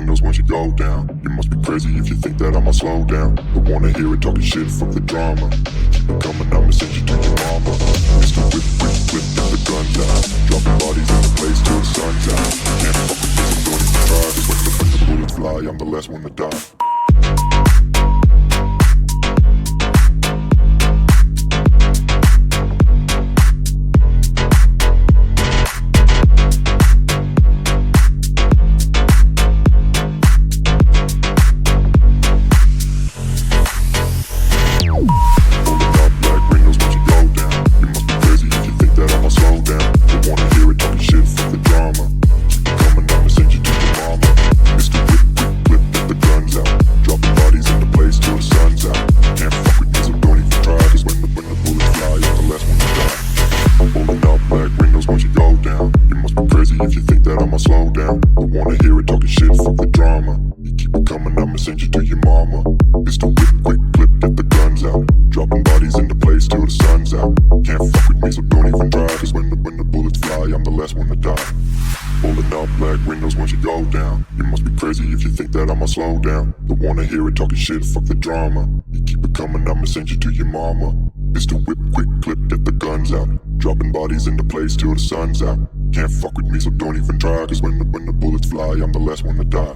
windows once you go down. You must be crazy if you think that I'ma slow down. Don't wanna hear it talking shit, fuck the drama. Keep it coming, I'ma send you to your mama. Mr. Whip, whip, whip, get the guns out. Dropping bodies in the place till the sun's out. Can't fuck with me, so don't even try. Cause when the bullets fly, I'm the last one to die. If you think that I'ma slow down, don't wanna hear it talking shit, fuck the drama. You keep it coming, I'ma send you to your mama. Mr. Whip, quick clip, get the guns out. Dropping bodies into place till the sun's out. Can't fuck with me, so don't even try. Cause when the bullets fly, I'm the last one to die. Pulling up black windows once you go down. You must be crazy if you think that I'ma slow down. Don't wanna hear it talking shit, fuck the drama. You keep it coming, I'ma send you to your mama. Mr. Whip, quick clip, get the guns out. Dropping bodies into place till the sun's out. Can't fuck with me, so don't even try. Cause when the bullets fly, I'm the last one to die.